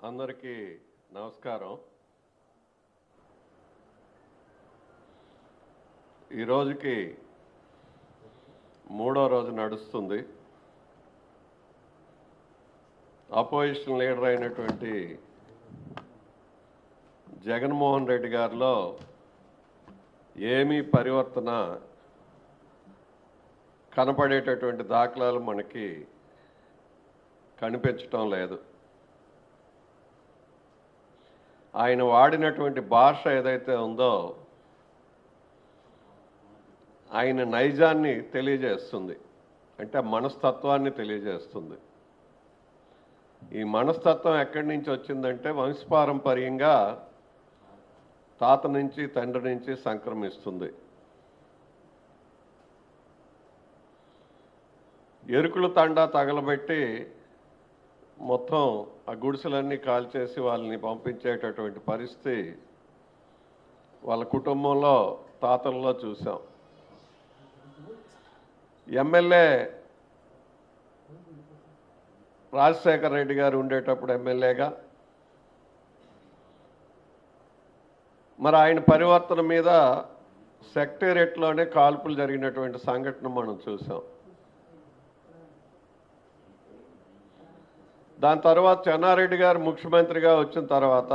అందరికీ నమస్కారం. ఈ రోజుకి మూడో రోజు నడుస్తుంది. అపోజిషన్ లీడర్ అయినటువంటి జగన్మోహన్ రెడ్డి గారిలో ఏమీ పరివర్తన కనపడేటటువంటి దాఖలాలు మనకి కనిపించటం లేదు. ఆయన వాడినటువంటి భాష ఏదైతే ఉందో ఆయన నైజాన్ని తెలియజేస్తుంది, అంటే మనస్తత్వాన్ని తెలియజేస్తుంది. ఈ మనస్తత్వం ఎక్కడి నుంచి వచ్చిందంటే వంశపారంపర్యంగా తాత నుంచి తండ్రి నుంచి సంక్రమిస్తుంది. ఎరుకులు తండా తగలబెట్టి మొత్తం ఆ గుడిసెలన్నీ కాల్చేసి వాళ్ళని పంపించేటటువంటి పరిస్థితి వాళ్ళ కుటుంబంలో తాతల్లో చూసాం. ఎమ్మెల్యే రాజశేఖర రెడ్డి గారు ఉండేటప్పుడు ఎమ్మెల్యేగా మరి ఆయన పరివర్తన మీద సెక్రటేరియట్లోనే కాల్పులు జరిగినటువంటి సంఘటన మనం చూసాం. దాని తర్వాత చెన్నారెడ్డి గారు ముఖ్యమంత్రిగా వచ్చిన తర్వాత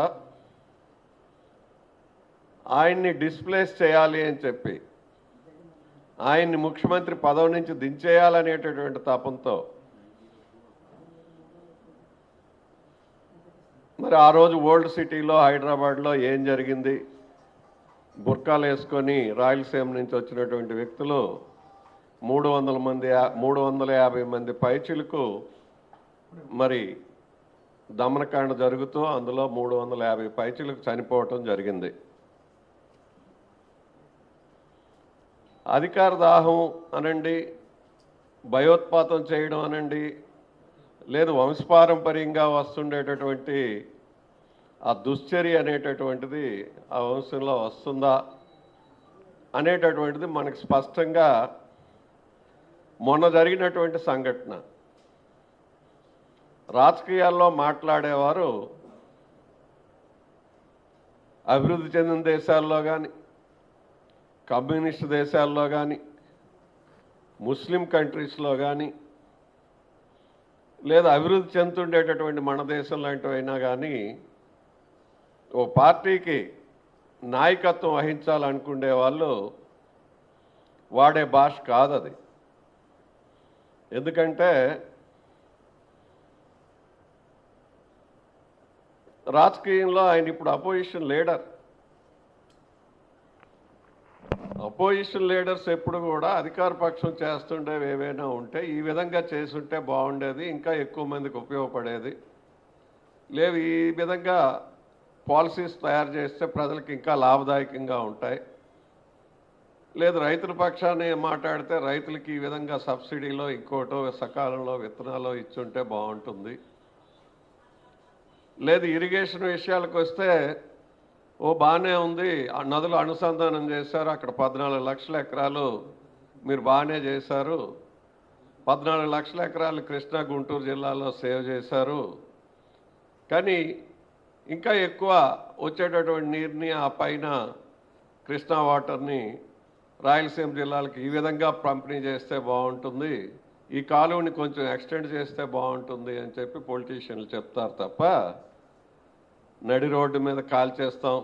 ఆయన్ని డిస్ప్లేస్ చేయాలి అని చెప్పి ఆయన్ని ముఖ్యమంత్రి పదవి నుంచి దించేయాలనేటటువంటి తపంతో మరి ఆ రోజు ఓల్డ్ సిటీలో హైదరాబాద్లో ఏం జరిగింది, బుర్కాలు వేసుకొని రాయలసీమ నుంచి వచ్చినటువంటి వ్యక్తులు 350 మంది పైచిలకు మరి దమనకాండ జరుగుతూ అందులో 350 పైచిలకు చనిపోవటం జరిగింది. అధికార దాహం అనండి, భయోత్పాతం చేయడం అనండి, లేదు వంశపారంపర్యంగా వస్తుండేటటువంటి ఆ దుశ్చర్య అనేటటువంటిది ఆ వంశంలో వస్తుందా అనేటటువంటిది మనకు స్పష్టంగా మొన్న జరిగినటువంటి సంఘటన. రాజకీయాల్లో మాట్లాడేవారు అభివృద్ధి చెందిన దేశాల్లో కానీ, కమ్యూనిస్ట్ దేశాల్లో కానీ, ముస్లిం కంట్రీస్లో కానీ, లేదా అభివృద్ధి చెందుతుండేటటువంటి మన దేశం లాంటివైనా కానీ ఓ పార్టీకి నాయకత్వం వహించాలనుకునే వాళ్ళు వాడే భాష కాదు అది. ఎందుకంటే రాజకీయంలో ఆయన ఇప్పుడు అపోజిషన్ లీడర్. అపోజిషన్ లీడర్స్ ఎప్పుడు కూడా అధికార పక్షం చేస్తుండేవి ఏవైనా ఉంటే ఈ విధంగా చేసుంటే బాగుండేది, ఇంకా ఎక్కువ మందికి ఉపయోగపడేది, లేవు ఈ విధంగా పాలసీస్ తయారు చేస్తే ప్రజలకు ఇంకా లాభదాయకంగా ఉంటాయి, లేదు రైతుల పక్షాన్ని మాట్లాడితే రైతులకి ఈ విధంగా సబ్సిడీలో ఇంకోటో సకాలంలో విత్తనాలు ఇచ్చుంటే బాగుంటుంది, లేదు ఇరిగేషన్ విషయాలకు వస్తే ఓ బాగానే ఉంది, నదులు అనుసంధానం చేశారు, అక్కడ 14 లక్షల ఎకరాలు మీరు బాగానే చేశారు, 14 లక్షల ఎకరాలు కృష్ణా గుంటూరు జిల్లాలో సేవ్ చేశారు, కానీ ఇంకా ఎక్కువ వచ్చేటటువంటి నీరుని ఆ పైన కృష్ణా వాటర్ని రాయలసీమ జిల్లాలకు ఈ విధంగా పంపిణీ చేస్తే బాగుంటుంది, ఈ కాలువని కొంచెం ఎక్స్టెండ్ చేస్తే బాగుంటుంది అని చెప్పి పొలిటీషియన్లు చెప్తారు తప్ప నడి రోడ్డు మీద కాల్చేస్తాం,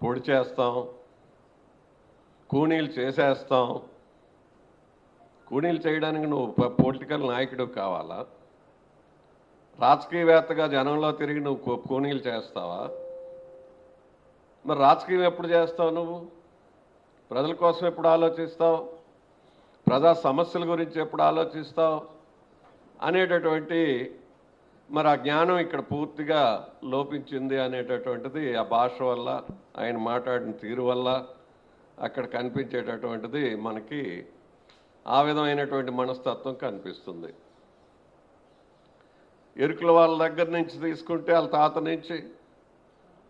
పొడి చేస్తాం, కూనీలు చేసేస్తాం. కూనీలు చేయడానికి నువ్వు పొలిటికల్ నాయకుడు కావాలా? రాజకీయవేత్తగా జనంలో తిరిగి నువ్వు కూనీలు చేస్తావా? మరి రాజకీయం ఎప్పుడు చేస్తావు? నువ్వు ప్రజల కోసం ఎప్పుడు ఆలోచిస్తావు? ప్రజా సమస్యల గురించి ఎప్పుడు ఆలోచిస్తావు అనేటటువంటి మరి ఆ జ్ఞానం ఇక్కడ పూర్తిగా లోపించింది అనేటటువంటిది ఆ భాష వల్ల, ఆయన మాట్లాడిన తీరు వల్ల అక్కడ కనిపించేటటువంటిది మనకి ఆ విధమైనటువంటి మనస్తత్వం కనిపిస్తుంది. ఎరుకుల వాళ్ళ దగ్గర నుంచి తీసుకుంటే వాళ్ళ తాత నుంచి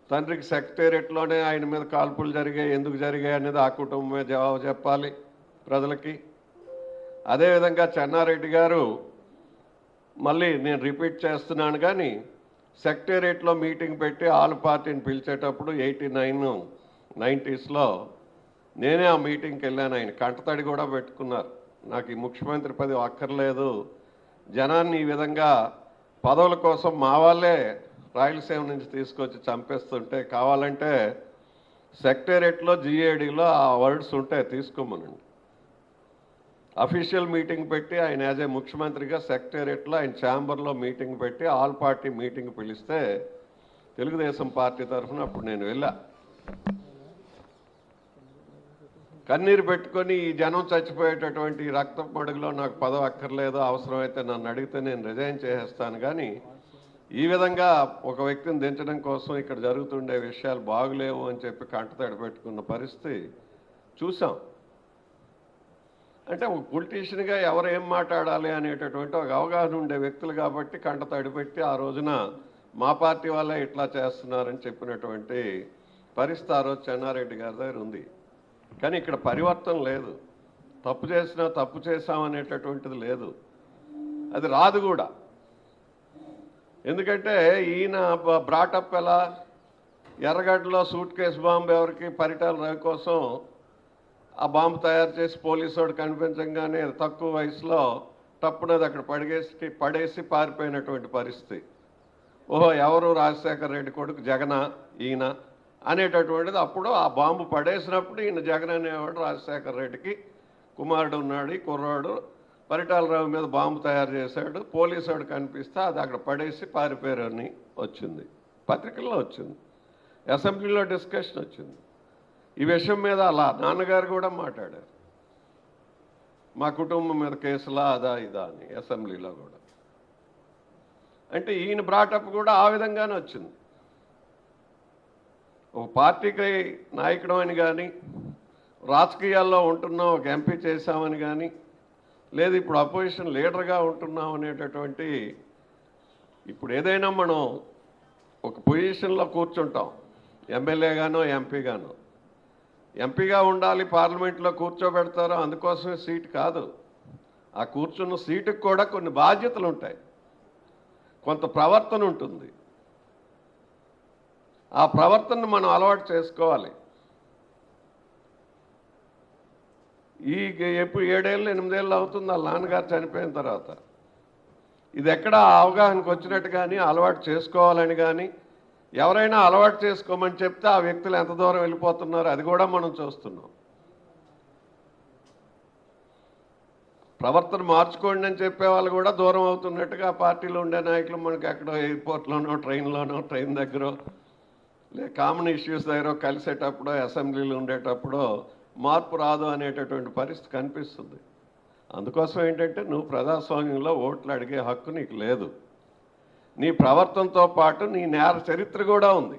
తండ్రికి సెక్రటేరియట్లోనే ఆయన మీద కాల్పులు జరిగాయి, ఎందుకు జరిగాయి అనేది ఆ కుటుంబమే జవాబు చెప్పాలి ప్రజలకి. అదేవిధంగా చెన్నారెడ్డి గారు మళ్ళీ నేను రిపీట్ చేస్తున్నాను, కానీ సెక్రటేరియట్లో మీటింగ్ పెట్టి ఆల్ పార్టీని పిలిచేటప్పుడు 89, 90స్లో నేనే ఆ మీటింగ్కి వెళ్ళాను. ఆయన కంటతడి కూడా పెట్టుకున్నారు. నాకు ఈ ముఖ్యమంత్రి పదవి అక్కర్లేదు, జనాన్ని ఈ విధంగా పదవుల కోసం మా వాళ్ళే రాయలసీమ నుంచి తీసుకొచ్చి చంపేస్తుంటే కావాలంటే సెక్రటేరియట్లో GADలో ఆ వర్డ్స్ ఉంటే తీసుకోమనండి. అఫీషియల్ మీటింగ్ పెట్టి ఆయన యాజ్ ఏ ముఖ్యమంత్రిగా సెక్రటేరియట్లో ఆయన ఛాంబర్లో మీటింగ్ పెట్టి ఆల్ పార్టీ మీటింగ్ పిలిస్తే తెలుగుదేశం పార్టీ తరఫున అప్పుడు నేను వెళ్ళా. కన్నీరు పెట్టుకొని ఈ జనం చచ్చిపోయేటటువంటి రక్త మడుగులో నాకు పదవి అక్కర్లేదు, అవసరమైతే నన్ను అడిగితే నేను రిజైన్ చేసేస్తాను, కానీ ఈ విధంగా ఒక వ్యక్తిని దించడం కోసం ఇక్కడ జరుగుతుండే విషయాలు బాగులేవు అని చెప్పి కంటతడి పెట్టుకున్న పరిస్థితి చూసాం. అంటే ఒక పొలిటీషియన్గా ఎవరు ఏం మాట్లాడాలి అనేటటువంటి ఒక అవగాహన ఉండే వ్యక్తులు కాబట్టి కంటతడి పెట్టి ఆ రోజున మా పార్టీ వాళ్ళే ఇట్లా చేస్తున్నారని చెప్పినటువంటి పరిస్థితి ఆ రోజు చెన్నారెడ్డి గారి దగ్గర ఉంది. కానీ ఇక్కడ పరివర్తన లేదు. తప్పు చేసినా తప్పు చేశామనేటటువంటిది లేదు, అది రాదు కూడా. ఎందుకంటే ఈయన బ్రాటప్ ఎలా, ఎర్రగడ్డలో సూట్ కేసు బాంబు ఎవరికి, పరిటాల రవి కోసం ఆ బాంబు తయారు చేసి పోలీసు కనిపించగానే తక్కువ వయసులో తప్పునది అక్కడ పడేసి పారిపోయినటువంటి పరిస్థితి. ఓహో, ఎవరు రాజశేఖర రెడ్డి కొడుకు జగన ఈయన అనేటటువంటిది. అప్పుడు ఆ బాంబు పడేసినప్పుడు ఈయన జగన్ అనేవాడు రాజశేఖర రెడ్డికి కుమారుడు ఉన్నాడు, ఈ కుర్రాడు పరిటాల రావు మీద బాంబు తయారు చేశాడు, పోలీసు కనిపిస్తే అది అక్కడ పడేసి పారిపోయారని వచ్చింది, పత్రికల్లో వచ్చింది, అసెంబ్లీలో డిస్కషన్ వచ్చింది. ఈ విషయం మీద అలా నాన్నగారు కూడా మాట్లాడారు, మా కుటుంబం మీద కేసులా అదా ఇదా అని అసెంబ్లీలో కూడా. అంటే ఈయన బ్రాటప్ కూడా ఆ విధంగానే వచ్చింది. ఒక పార్టీకి నాయకుడు అని కానీ, రాజకీయాల్లో ఉంటున్నాం, ఒక ఎంపీ చేశామని కానీ, లేదు ఇప్పుడు అపోజిషన్ లీడర్గా ఉంటున్నాం అనేటటువంటి, ఇప్పుడు ఏదైనా మనం ఒక పొజిషన్లో కూర్చుంటాం, ఎమ్మెల్యేగానో ఎంపీగానో. ఎంపీగా ఉండాలి, పార్లమెంట్లో కూర్చోబెడతారో అందుకోసమే సీట్ కాదు. ఆ కూర్చున్న సీటుకు కూడా కొన్ని బాధ్యతలు ఉంటాయి, కొంత ప్రవర్తన ఉంటుంది. ఆ ప్రవర్తనను మనం అలవాటు చేసుకోవాలి. ఎప్పుడు 7 ఏళ్ళు 8 ఏళ్ళు అవుతుంది వాళ్ళ నాన్నగారు చనిపోయిన తర్వాత. ఇది ఎక్కడ అవగాహనకు వచ్చినట్టు కానీ, అలవాటు చేసుకోవాలని కానీ, ఎవరైనా అలవాటు చేసుకోమని చెప్తే ఆ వ్యక్తులు ఎంత దూరం వెళ్ళిపోతున్నారో అది కూడా మనం చూస్తున్నాం. ప్రవర్తన మార్చుకోండి అని చెప్పే వాళ్ళు కూడా దూరం అవుతున్నట్టుగా పార్టీలో ఉండే నాయకులు మనకి ఎక్కడో ఎయిర్పోర్ట్లోనో ట్రైన్ దగ్గర లేదా కామన్ ఇష్యూస్ దగ్గర కలిసేటప్పుడు, అసెంబ్లీలో ఉండేటప్పుడు మార్పు రాదు అనేటటువంటి పరిస్థితి కనిపిస్తుంది. అందుకోసం ఏంటంటే నువ్వు ప్రజాస్వామ్యంలో ఓట్లు అడిగే హక్కు నీకు లేదు. నీ ప్రవర్తనతో పాటు నీ నేర చరిత్ర కూడా ఉంది.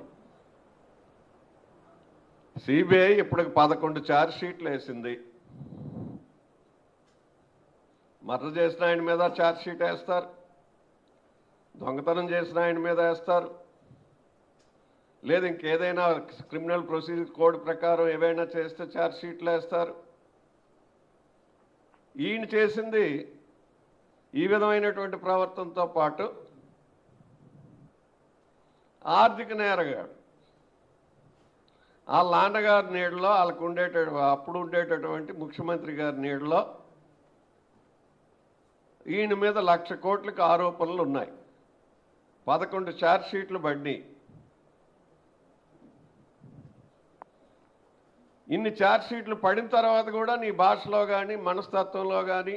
సిబిఐ ఇప్పటికి 11 ఛార్జ్ షీట్లు వేసింది. మర్డర్ చేసిన ఆయన మీద ఛార్జ్ షీట్ వేస్తారు, దొంగతనం చేసిన ఆయన మీద వేస్తారు, లేదు ఇంకేదైనా క్రిమినల్ ప్రొసీజర్ కోడ్ ప్రకారం ఏవైనా చేస్తే ఛార్జ్ షీట్లు వేస్తారు. ఈయన చేసింది ఈ విధమైనటువంటి ప్రవర్తనతో పాటు ఆర్థిక నేరగాడు. వాళ్ళ నాన్నగారి నీడలో వాళ్ళకు అప్పుడు ఉండేటటువంటి ముఖ్యమంత్రి గారి నీడలో ఈయన మీద 1,00,000 కోట్లకు ఆరోపణలు ఉన్నాయి. 11 ఛార్జ్ షీట్లు పడినాయి. ఇన్ని ఛార్జ్ షీట్లు పడిన తర్వాత కూడా నీ భాషలో కానీ, మనస్తత్వంలో కానీ,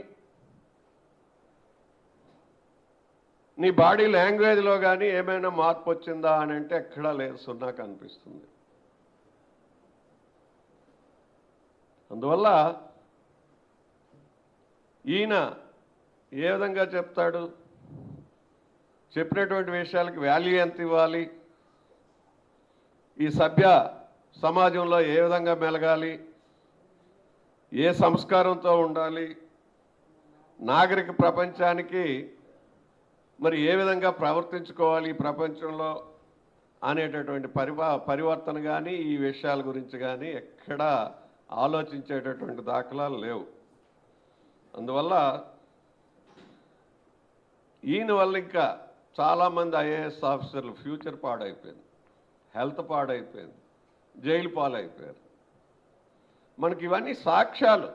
నీ బాడీ లాంగ్వేజ్లో కానీ ఏమైనా మార్పు వచ్చిందా అని అంటే ఎక్కడా లేదు, సున్నా కనిపిస్తుంది. అందువల్ల ఈయన ఏ విధంగా చెప్తాడు, చెప్పినటువంటి విషయాలకు వాల్యూ ఎంత ఇవ్వాలి, ఈ సభ్య సమాజంలో ఏ విధంగా మెలగాలి, ఏ సంస్కారంతో ఉండాలి, నాగరిక ప్రపంచానికి మరి ఏ విధంగా ప్రవర్తించుకోవాలి ఈ ప్రపంచంలో అనేటటువంటి పరివర్తన కానీ, ఈ విషయాల గురించి కానీ ఎక్కడా ఆలోచించేటటువంటి దాఖలాలు లేవు. అందువల్ల ఈయన వల్ల ఇంకా చాలామంది ఐఏఎస్ ఆఫీసర్లు ఫ్యూచర్ పాడైపోయింది, హెల్త్ పాడైపోయింది, జైలు పాలైపోయారు. మనకి ఇవన్నీ సాక్ష్యాలు.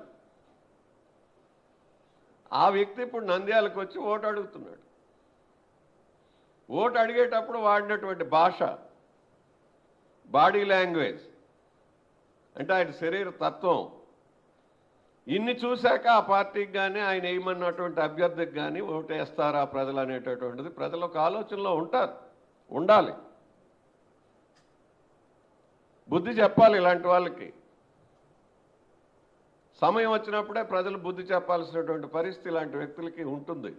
ఆ వ్యక్తి ఇప్పుడు నంద్యాలకు వచ్చి ఓటు అడుగుతున్నాడు. ఓటు అడిగేటప్పుడు వాడినటువంటి భాష, బాడీ లాంగ్వేజ్, అంటే ఆయన శరీర తత్వం, ఇన్ని చూశాక ఆ పార్టీకి కానీ ఆయన వేయమన్నటువంటి అభ్యర్థికి కానీ ఓటేస్తారా ప్రజలు అనేటటువంటిది ప్రజలు ఒక ఆలోచనలో ఉండాలి. బుద్ధి చెప్పాలి ఇలాంటి వాళ్ళకి. సమయం వచ్చినప్పుడే ప్రజలు బుద్ధి చెప్పాల్సినటువంటి పరిస్థితి ఇలాంటి వ్యక్తులకి ఉంటుంది.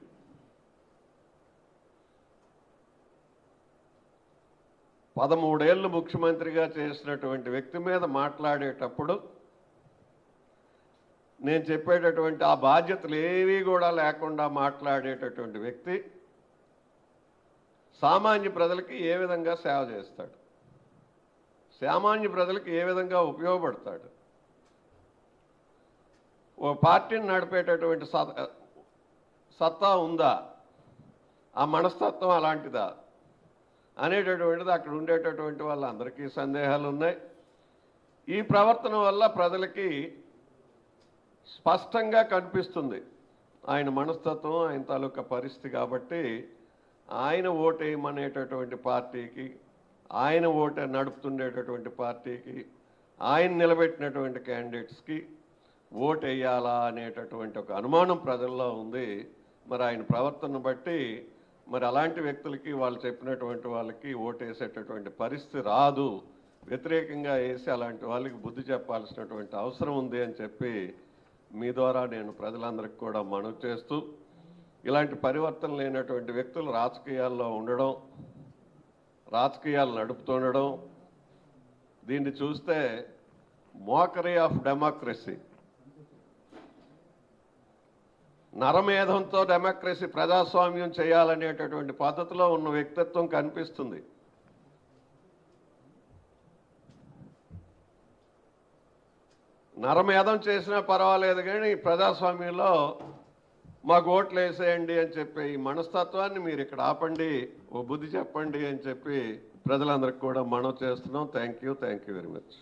పదమూడేళ్లు ముఖ్యమంత్రిగా చేసినటువంటి వ్యక్తి మీద మాట్లాడేటప్పుడు నేను చెప్పేటటువంటి ఆ బాధ్యతలు ఏవి కూడా లేకుండా మాట్లాడేటటువంటి వ్యక్తి సామాన్య ప్రజలకి ఏ విధంగా సేవ చేస్తాడు, సామాన్య ప్రజలకి ఏ విధంగా ఉపయోగపడతాడు, ఓ పార్టీని నడిపేటటువంటి సత్తా ఉందా, ఆ మనస్తత్వం అలాంటిదా అనేటటువంటిది అక్కడ ఉండేటటువంటి వాళ్ళందరికీ సందేహాలు ఉన్నాయి. ఈ ప్రవర్తన వల్ల ప్రజలకి స్పష్టంగా కనిపిస్తుంది ఆయన మనస్తత్వం, ఆయన తాలూకా పరిస్థితి. కాబట్టి ఆయన ఓటేయమనేటటువంటి పార్టీకి, ఆయన ఓటు నడుపుతుండేటటువంటి పార్టీకి, ఆయన నిలబెట్టినటువంటి క్యాండిడేట్స్కి ఓటు వేయాలా అనేటటువంటి ఒక అనుమానం ప్రజల్లో ఉంది. మరి ఆయన ప్రవర్తన బట్టి మరి అలాంటి వ్యక్తులకి వాళ్ళు చెప్పినటువంటి వాళ్ళకి ఓటు వేసేటటువంటి పరిస్థితి రాదు. వ్యతిరేకంగా వేసి అలాంటి వాళ్ళకి బుద్ధి చెప్పాల్సినటువంటి అవసరం ఉంది అని చెప్పి మీ ద్వారా నేను ప్రజలందరికీ కూడా మనవి చేస్తూ, ఇలాంటి పరివర్తన లేనటువంటి వ్యక్తులు రాజకీయాల్లో ఉండడం, రాజకీయాలు నడుపుతుండడం, దీన్ని చూస్తే మోకరీ ఆఫ్ డెమోక్రసీ, నరమేధంతో డెమోక్రసీ ప్రజాస్వామ్యం చేయాలనేటటువంటి పద్ధతిలో ఉన్న వ్యక్తిత్వం కనిపిస్తుంది. నరమేధం చేసినా పర్వాలేదు కానీ ప్రజాస్వామ్యంలో మాకు ఓట్లు వేసేయండి అని చెప్పి ఈ మనస్తత్వాన్ని మీరు ఇక్కడ ఆపండి, ఓ బుద్ధి చెప్పండి అని చెప్పి ప్రజలందరికీ కూడా మనవి చేస్తున్నాం. Thank you very much.